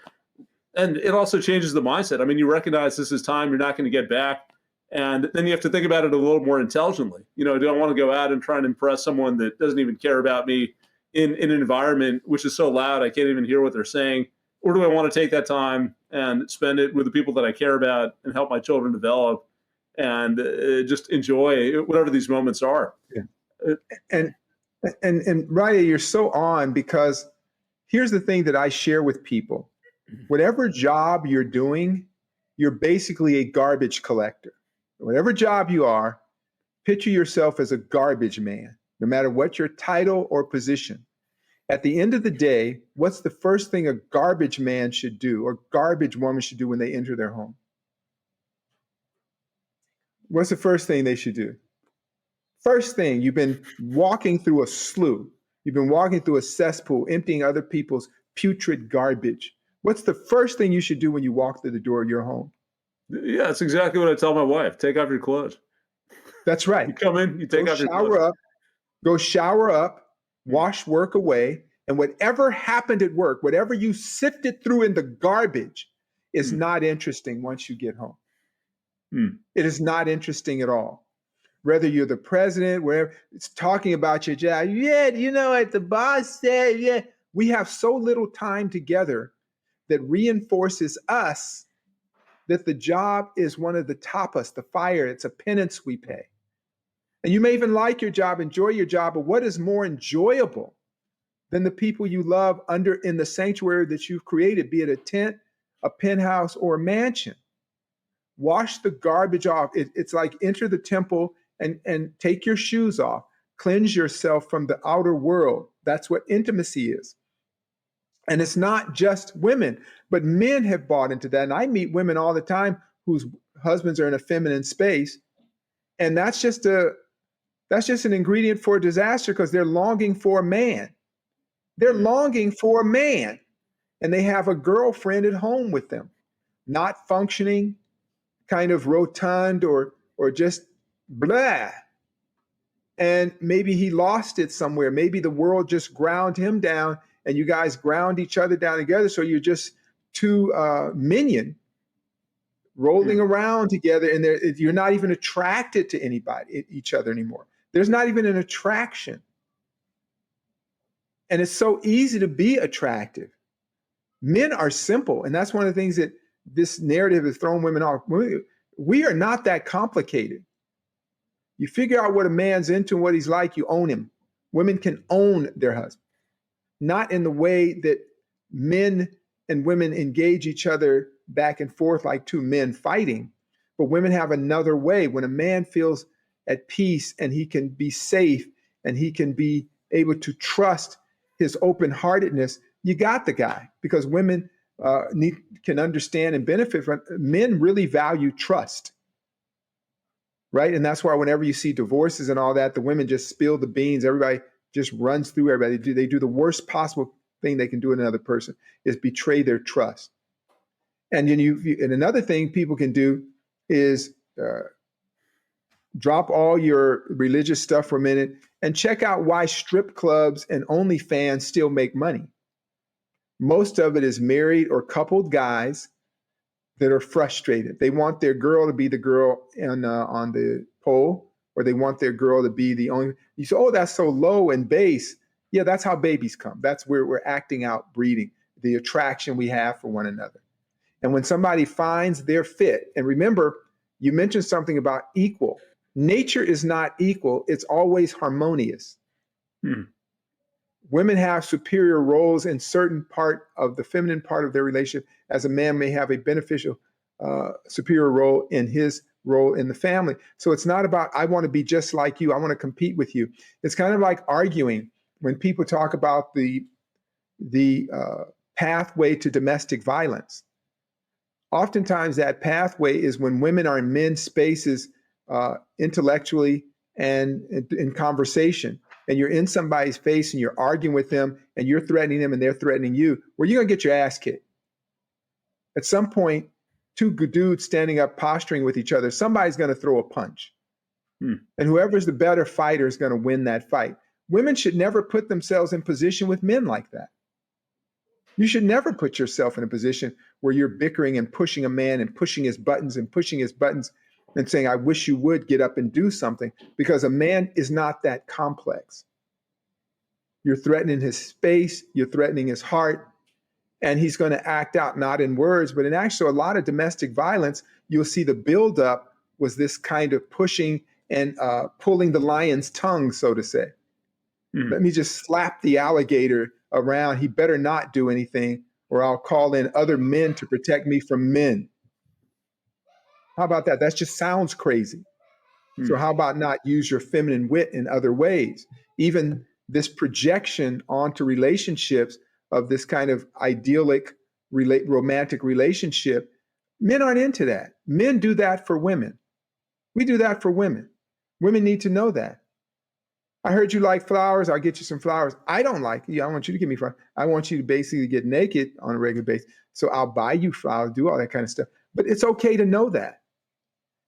And it also changes the mindset. I mean, you recognize this is time you're not going to get back. And then you have to think about it a little more intelligently. Do I want to go out and try and impress someone that doesn't even care about me in an environment which is so loud I can't even hear what they're saying? Or do I want to take that time and spend it with the people that I care about and help my children develop and just enjoy whatever these moments are? Yeah. And Radheya, you're so on, because here's the thing that I share with people. Whatever job you're doing, you're basically a garbage collector. Whatever job you are, picture yourself as a garbage man, no matter what your title or position. At the end of the day, what's the first thing a garbage man should do or garbage woman should do when they enter their home? What's the first thing they should do? First thing, you've been walking through a slough. You've been walking through a cesspool, emptying other people's putrid garbage. What's the first thing you should do when you walk through the door of your home? Yeah, that's exactly what I tell my wife. Take off your clothes. That's right. You come in, you take off your clothes. Go shower up, wash work away, and whatever happened at work, whatever you sifted through in the garbage is not interesting once you get home. It is not interesting at all. Whether you're the president, wherever, it's talking about your job. Yeah, what the boss said, yeah. We have so little time together that reinforces us that the job is one of the tapas, the fire. It's a penance we pay. And you may even like your job, enjoy your job, but what is more enjoyable than the people you love under in the sanctuary that you've created, be it a tent, a penthouse, or a mansion. Wash the garbage off. It's like enter the temple and take your shoes off. Cleanse yourself from the outer world. That's what intimacy is. And it's not just women, but men have bought into that. And I meet women all the time whose husbands are in a feminine space. And that's just an ingredient for disaster because they're longing for a man. They're longing for a man. And they have a girlfriend at home with them, not functioning, kind of rotund or just blah. And maybe he lost it somewhere. Maybe the world just ground him down and you guys ground each other down together. So you're just two minion rolling around together and you're not even attracted to each other anymore. There's not even an attraction. And it's so easy to be attractive. Men are simple. And that's one of the things that this narrative has thrown women off. We are not that complicated. You figure out what a man's into and what he's like, you own him. Women can own their husband. Not in the way that men and women engage each other back and forth like two men fighting, but women have another way. When a man feels at peace and he can be safe and he can be able to trust his open-heartedness, you got the guy, because women can understand and benefit from. Men really value trust, right? And that's why whenever you see divorces and all that, the women just spill the beans. Everybody just runs through everybody. They do the worst possible thing they can do to another person is betray their trust. And then and another thing people can do is drop all your religious stuff for a minute and check out why strip clubs and OnlyFans still make money. Most of it is married or coupled guys that are frustrated. They want their girl to be the girl on the pole, or they want their girl to be the only. You say, oh, that's so low and base. Yeah, that's how babies come. That's where we're acting out breeding, the attraction we have for one another. And when somebody finds their fit, and remember, you mentioned something about equal. Nature is not equal. It's always harmonious. Women have superior roles in certain part of the feminine part of their relationship, as a man may have a beneficial superior role in his role in the family. So it's not about, I want to be just like you. I want to compete with you. It's kind of like arguing when people talk about the pathway to domestic violence. Oftentimes that pathway is when women are in men's spaces intellectually and in conversation, and you're in somebody's face and you're arguing with them and you're threatening them and they're threatening you, well, you're going to get your ass kicked. At some point, two dudes standing up posturing with each other, somebody's going to throw a punch. And whoever's the better fighter is going to win that fight. Women should never put themselves in position with men like that. You should never put yourself in a position where you're bickering and pushing a man and pushing his buttons and saying, I wish you would get up and do something, because a man is not that complex. You're threatening his space, you're threatening his heart, and he's going to act out, not in words, but in actually a lot of domestic violence, you'll see the buildup was this kind of pushing and pulling the lion's tongue, so to say. Let me just slap the alligator around. He better not do anything, or I'll call in other men to protect me from men. How about that? That just sounds crazy. So how about not use your feminine wit in other ways? Even this projection onto relationships of this kind of idyllic romantic relationship, men aren't into that. Men do that for women. We do that for women. Women need to know that. I heard you like flowers. I'll get you some flowers. I don't like you. I want you to give me flowers. I want you to basically get naked on a regular basis. So I'll buy you flowers, do all that kind of stuff. But it's okay to know that.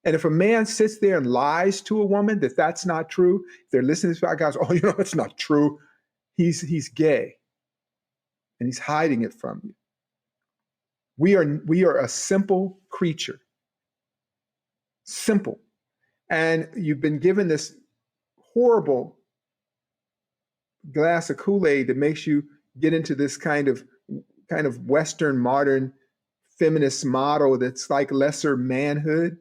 And if a man sits there and lies to a woman that that's not true, if they're listening to this podcast, oh, you know, it's not true. He's gay, and he's hiding it from you. We are a simple creature, simple, and you've been given this horrible glass of Kool-Aid that makes you get into this kind of Western modern feminist model that's like lesser manhood.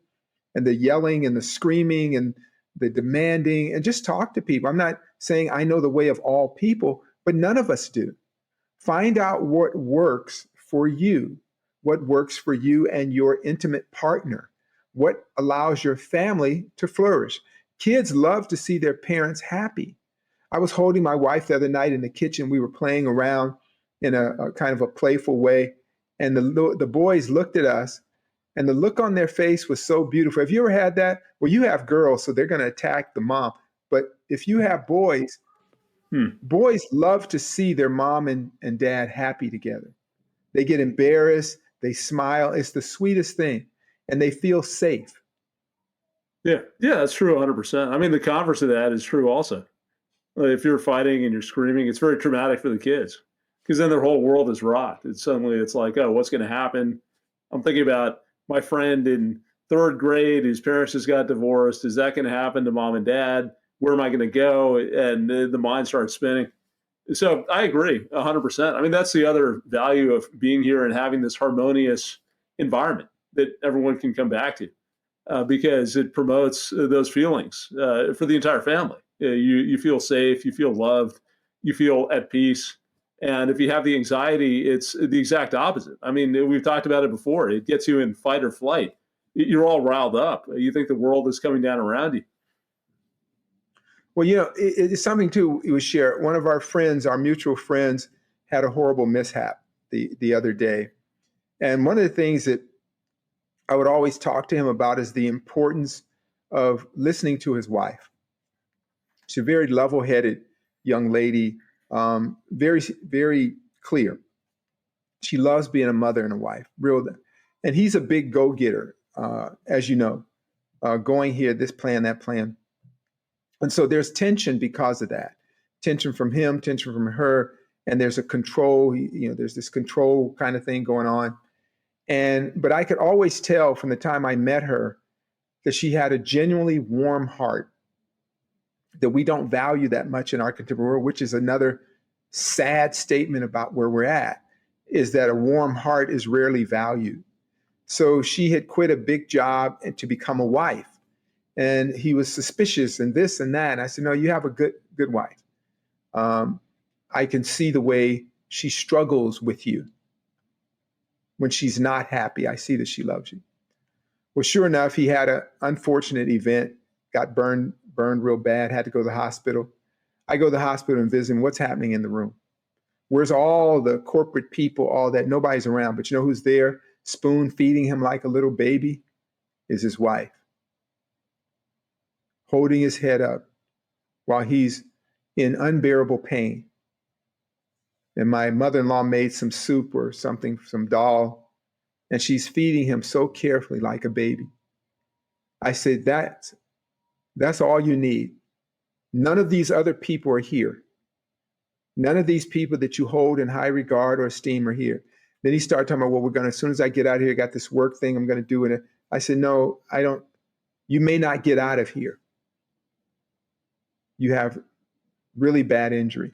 And the yelling and the screaming and the demanding, and just talk to people. I'm not saying I know the way of all people, but none of us do. Find out what works for you, what works for you and your intimate partner, what allows your family to flourish. Kids love to see their parents happy. I was holding my wife the other night in the kitchen. We were playing around in a kind of a playful way. And the boys looked at us, and the look on their face was so beautiful. Have you ever had that? Well, you have girls, so they're going to attack the mom. But if you have boys, boys love to see their mom and dad happy together. They get embarrassed. They smile. It's the sweetest thing. And they feel safe. Yeah, that's true 100%. I mean, the converse of that is true also. If you're fighting and you're screaming, it's very traumatic for the kids because then their whole world is rocked. It's like, oh, what's going to happen? I'm thinking about my friend in third grade whose parents just got divorced. Is that going to happen to mom and dad? Where am I going to go? And the mind starts spinning. So I agree 100%. I mean, that's the other value of being here and having this harmonious environment that everyone can come back to because it promotes those feelings for the entire family. You feel safe, you feel loved, you feel at peace. And if you have the anxiety, it's the exact opposite. I mean, we've talked about it before. It gets you in fight or flight. You're all riled up. You think the world is coming down around you. Well, it's something too we share. One of our friends, our mutual friends, had a horrible mishap the other day. And one of the things that I would always talk to him about is the importance of listening to his wife. She's a very level-headed young lady, very, very clear. She loves being a mother and a wife, real. And he's a big go-getter, as you know, going here, this plan, that plan. And so there's tension because of that. Tension from him, tension from her, and there's a control, there's this control kind of thing going on. But I could always tell from the time I met her that she had a genuinely warm heart that we don't value that much in our contemporary world, which is another sad statement about where we're at, is that a warm heart is rarely valued. So she had quit a big job and to become a wife. And he was suspicious and this and that. And I said, no, you have a good wife. I can see the way she struggles with you. When she's not happy, I see that she loves you. Well, sure enough, he had an unfortunate event, got burned real bad, had to go to the hospital. I go to the hospital and visit him. What's happening in the room? Where's all the corporate people, all that? Nobody's around. But you know who's there, spoon feeding him like a little baby? Is his wife, holding his head up while he's in unbearable pain. And my mother-in-law made some soup or something, some dal, and she's feeding him so carefully like a baby. I said, that's all you need. None of these other people are here. None of these people that you hold in high regard or esteem are here. Then he started talking about, well, as soon as I get out of here, I got this work thing I'm going to do. And I said, no, I don't. You may not get out of here. You have really bad injury.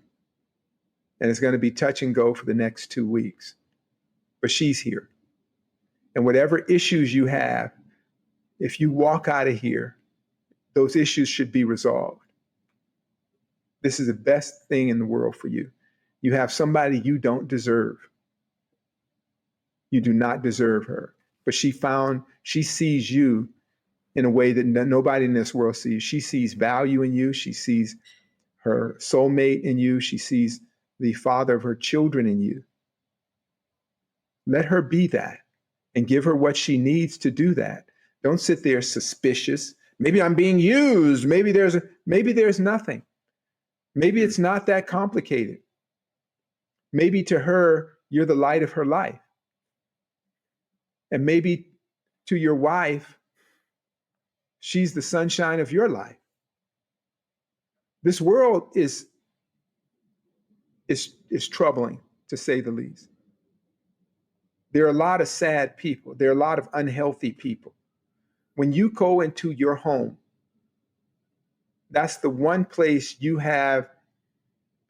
And it's going to be touch and go for the next 2 weeks. But she's here. And whatever issues you have, if you walk out of here, those issues should be resolved. This is the best thing in the world for you. You have somebody you don't deserve. You do not deserve her. But she sees you in a way that nobody in this world sees. She sees value in you. She sees her soulmate in you. She sees the father of her children in you. Let her be that and give her what she needs to do that. Don't sit there suspicious. Maybe I'm being used. Maybe there's nothing. Maybe it's not that complicated. Maybe to her, you're the light of her life. And maybe to your wife, she's the sunshine of your life. This world is troubling, to say the least. There are a lot of sad people. There are a lot of unhealthy people. When you go into your home, that's the one place you have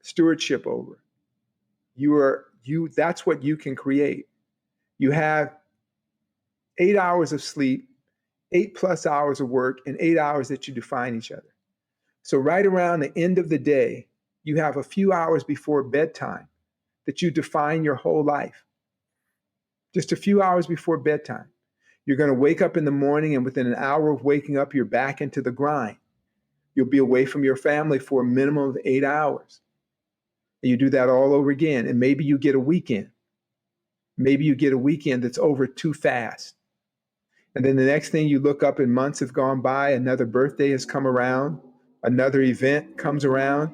stewardship over. That's what you can create. You have 8 hours of sleep, 8+ hours of work, and 8 hours that you define each other. So right around the end of the day, you have a few hours before bedtime that you define your whole life. Just a few hours before bedtime. You're going to wake up in the morning, and within an hour of waking up, you're back into the grind. You'll be away from your family for a minimum of 8 hours. And you do that all over again. And maybe you get a weekend. Maybe you get a weekend that's over too fast. And then the next thing you look up and months have gone by, another birthday has come around, another event comes around.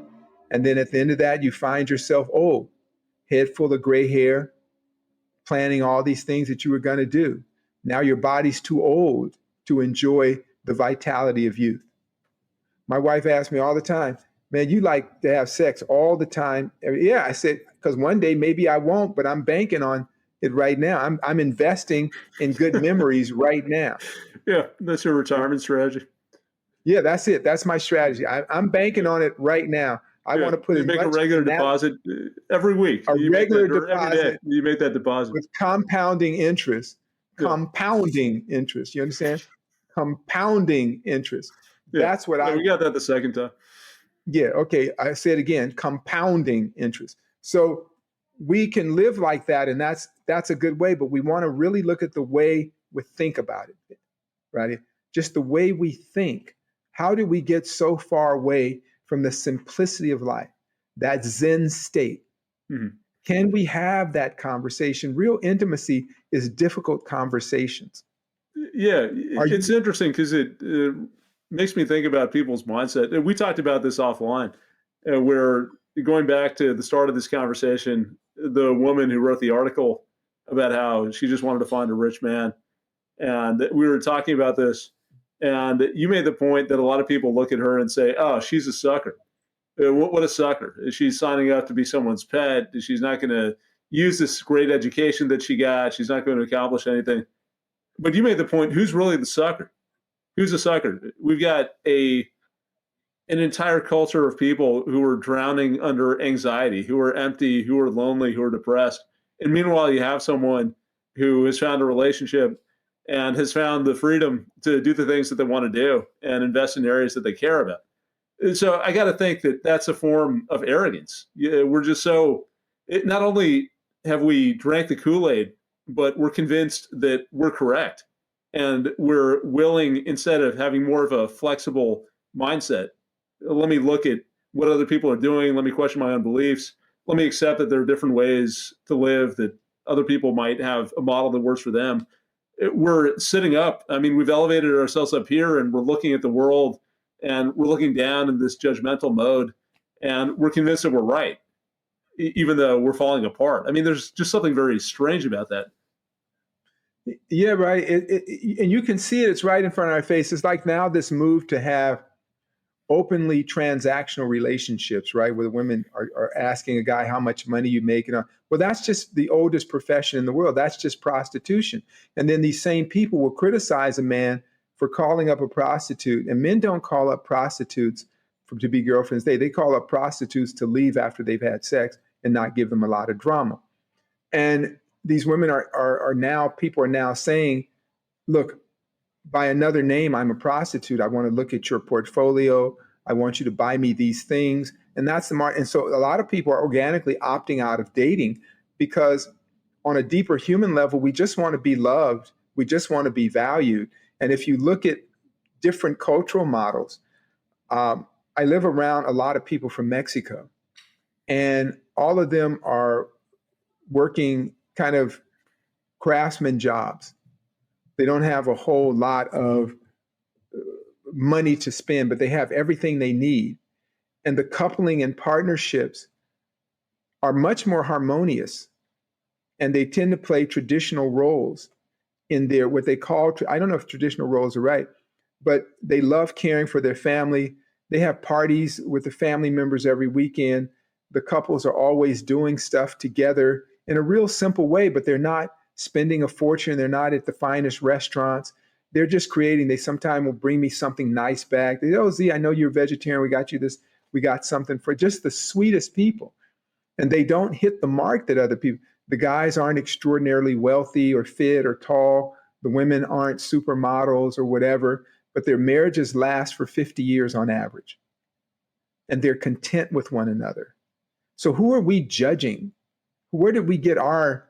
And then at the end of that, you find yourself old, head full of gray hair, planning all these things that you were going to do. Now your body's too old to enjoy the vitality of youth. My wife asks me all the time, man, you like to have sex all the time. Yeah, I said, because one day maybe I won't, but I'm banking on it right now. I'm investing in good memories right now. Yeah, that's your retirement strategy. Yeah, that's it. That's my strategy. I'm banking on it right now. I want to put you make a regular deposit every week. You regular deposit every day. You make that deposit with compounding interest. Compounding interest. You understand? Compounding interest. That's what we got that the second time. Yeah. Okay. I say it again. Compounding interest. So we can live like that, and that's a good way. But we want to really look at the way we think about it, right? Just the way we think. How did we get so far away from the simplicity of life, that Zen state? Mm-hmm. Can we have that conversation? Real intimacy is difficult conversations. Yeah, it's interesting because it makes me think about people's mindset. And we talked about this offline, where going back to the start of this conversation, the woman who wrote the article about how she just wanted to find a rich man. And we were talking about this, and you made the point that a lot of people look at her and say, oh, she's a sucker. What a sucker. She's signing up to be someone's pet. She's not going to use this great education that she got. She's not going to accomplish anything. But you made the point, who's really the sucker? Who's the sucker? We've got an entire culture of people who are drowning under anxiety, who are empty, who are lonely, who are depressed. And meanwhile, you have someone who has found a relationship and has found the freedom to do the things that they want to do and invest in areas that they care about. So I got to think that that's a form of arrogance. We're just not only have we drank the Kool-Aid, but we're convinced that we're correct. And we're willing, instead of having more of a flexible mindset, let me look at what other people are doing. Let me question my own beliefs. Let me accept that there are different ways to live, that other people might have a model that works for them. We're sitting up. I mean, we've elevated ourselves up here, and we're looking at the world, and we're looking down in this judgmental mode, and we're convinced that we're right, even though we're falling apart. I mean, there's just something very strange about that. Yeah, right. And you can see it. It's right in front of our face. It's like now this move to have openly transactional relationships, right? Where the women are asking a guy how much money you make. Well, that's just the oldest profession in the world. That's just prostitution. And then these same people will criticize a man for calling up a prostitute. And men don't call up prostitutes to be girlfriends. They call up prostitutes to leave after they've had sex and not give them a lot of drama. And these women people are now saying, look, by another name, I'm a prostitute. I want to look at your portfolio. I want you to buy me these things. And that's the mark. And so a lot of people are organically opting out of dating because on a deeper human level, we just want to be loved. We just want to be valued. And if you look at different cultural models, I live around a lot of people from Mexico, and all of them are working kind of craftsman jobs. They don't have a whole lot of money to spend, but they have everything they need. And the coupling and partnerships are much more harmonious, and they tend to play traditional roles in their, what they call, I don't know if traditional roles are right, but they love caring for their family. They have parties with the family members every weekend. The couples are always doing stuff together in a real simple way, but they're not spending a fortune. They're not at the finest restaurants. They're just creating. They sometimes will bring me something nice back. They say, oh, Z, I know you're a vegetarian. We got you this. We got something for just the sweetest people. And they don't hit the mark that other people. The guys aren't extraordinarily wealthy or fit or tall. The women aren't supermodels or whatever, but their marriages last for 50 years on average. and they're content with one another. So who are we judging? Where did we get our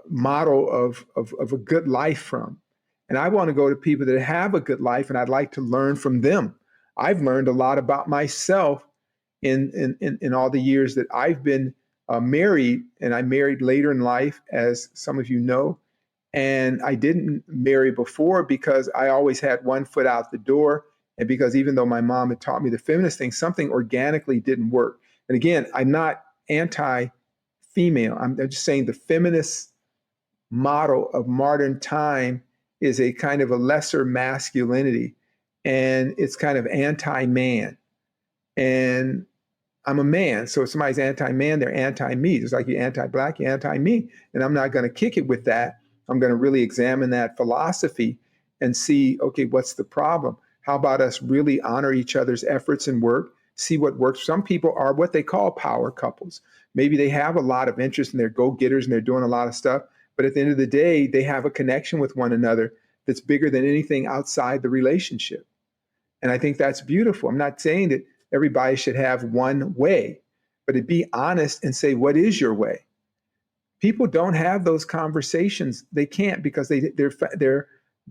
model of a good life from? And I want to go to people that have a good life, and I'd like to learn from them. I've learned a lot about myself in all the years that I've been married, and I married later in life, as some of you know. And I didn't marry before because I always had one foot out the door. And because even though my mom had taught me the feminist thing, something organically didn't work. And again, I'm not anti-female. I'm just saying the feminist model of modern time is a kind of a lesser masculinity, and it's kind of anti-man. And I'm a man, so if somebody's anti-man, they're anti-me. Just like you're anti-black, you're anti-me. And I'm not going to kick it with that. I'm going to really examine that philosophy and see, okay, what's the problem? How about us really honor each other's efforts and work, see what works? Some people are what they call power couples. Maybe they have a lot of interest and they're go-getters and they're doing a lot of stuff, but at the end of the day, they have a connection with one another that's bigger than anything outside the relationship. And I think that's beautiful. I'm not saying that everybody should have one way, but to be honest and say, what is your way? People don't have those conversations. They can't, because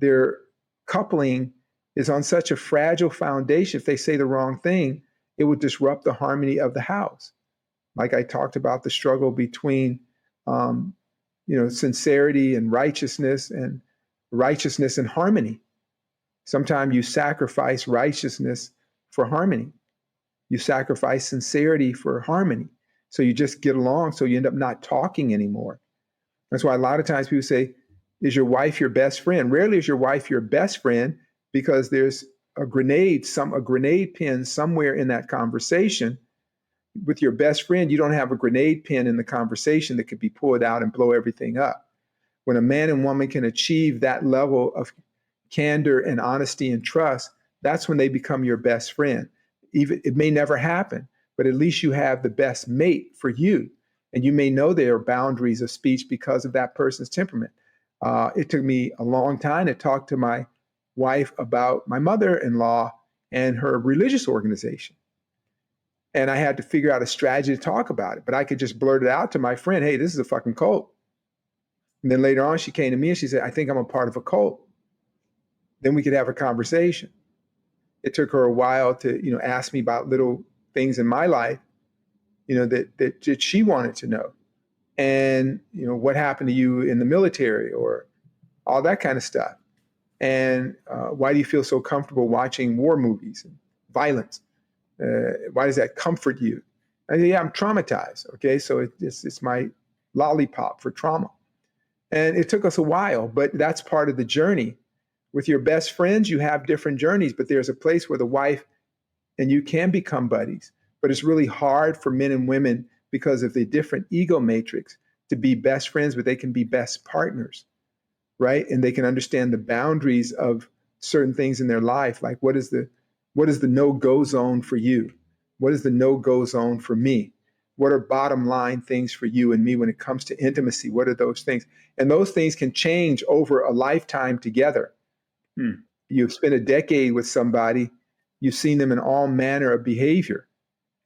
their coupling is on such a fragile foundation. If they say the wrong thing, it would disrupt the harmony of the house. Like I talked about the struggle between sincerity and righteousness and harmony. Sometimes you sacrifice righteousness for harmony. You sacrifice sincerity for harmony. So you just get along, so you end up not talking anymore. That's why a lot of times people say, is your wife your best friend? Rarely is your wife your best friend, because there's a grenade pin somewhere in that conversation. With your best friend, you don't have a grenade pin in the conversation that could be pulled out and blow everything up. When a man and woman can achieve that level of candor and honesty and trust, that's when they become your best friend. Even it may never happen, but at least you have the best mate for you. And you may know there are boundaries of speech because of that person's temperament. It took me a long time to talk to my wife about my mother-in-law and her religious organization. And I had to figure out a strategy to talk about it. But I could just blurt it out to my friend, hey, this is a fucking cult. And then later on, she came to me and she said, I think I'm a part of a cult. Then we could have a conversation. It took her a while to, ask me about little things in my life, that she wanted to know. And, what happened to you in the military, or all that kind of stuff. And why do you feel so comfortable watching war movies and violence? Why does that comfort you? I say, yeah, I'm traumatized. Okay, so it's my lollipop for trauma. And it took us a while, but that's part of the journey. With your best friends, you have different journeys, but there's a place where the wife and you can become buddies. But it's really hard for men and women because of the different ego matrix to be best friends, but they can be best partners, right? And they can understand the boundaries of certain things in their life. Like what is the no-go zone for you? What is the no-go zone for me? What are bottom line things for you and me when it comes to intimacy? What are those things? And those things can change over a lifetime together. You've spent a decade with somebody, you've seen them in all manner of behavior.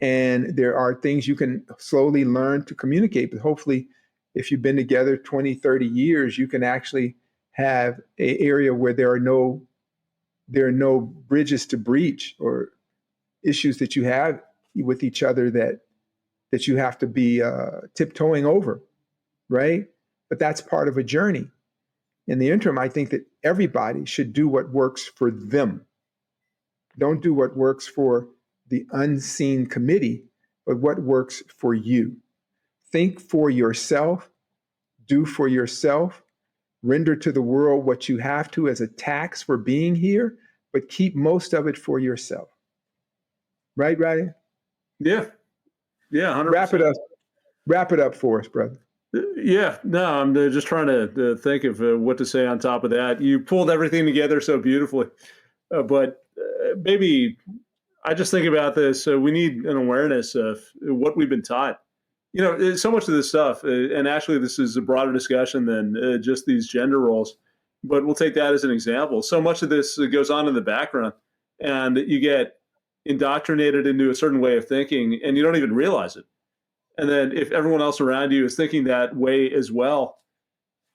And there are things you can slowly learn to communicate. But hopefully, if you've been together 20, 30 years, you can actually have an area where there are no bridges to breach, or issues that you have with each other that you have to be tiptoeing over, right? But that's part of a journey. In the interim, I think that everybody should do what works for them. Don't do what works for the unseen committee, but what works for you. Think for yourself, do for yourself, render to the world what you have to as a tax for being here, but keep most of it for yourself. Right, Radheya? Yeah. Yeah, 100%. Wrap it up for us, brother. Yeah, no, I'm just trying to think of what to say on top of that. You pulled everything together so beautifully. But maybe I just think about this. We need an awareness of what we've been taught. So much of this stuff, and actually this is a broader discussion than just these gender roles, but we'll take that as an example. So much of this goes on in the background, and you get indoctrinated into a certain way of thinking and you don't even realize it. And then if everyone else around you is thinking that way as well,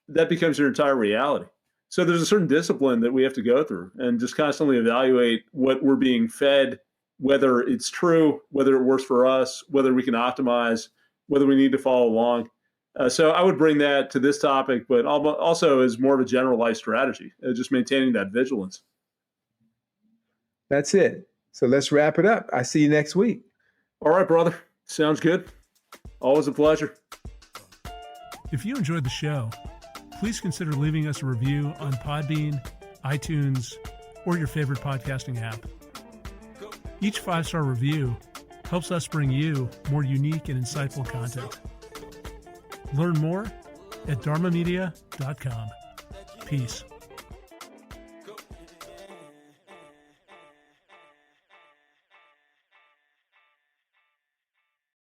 that becomes your entire reality. So there's a certain discipline that we have to go through and just constantly evaluate what we're being fed, whether it's true, whether it works for us, whether we can optimize, whether we need to follow along. So I would bring that to this topic, but also as more of a general life strategy, just maintaining that vigilance. That's it. So let's wrap it up. I see you next week. All right, brother. Sounds good. Always a pleasure. If you enjoyed the show, please consider leaving us a review on Podbean, iTunes, or your favorite podcasting app. Each 5-star review helps us bring you more unique and insightful content. Learn more at dharmamedia.com. Peace.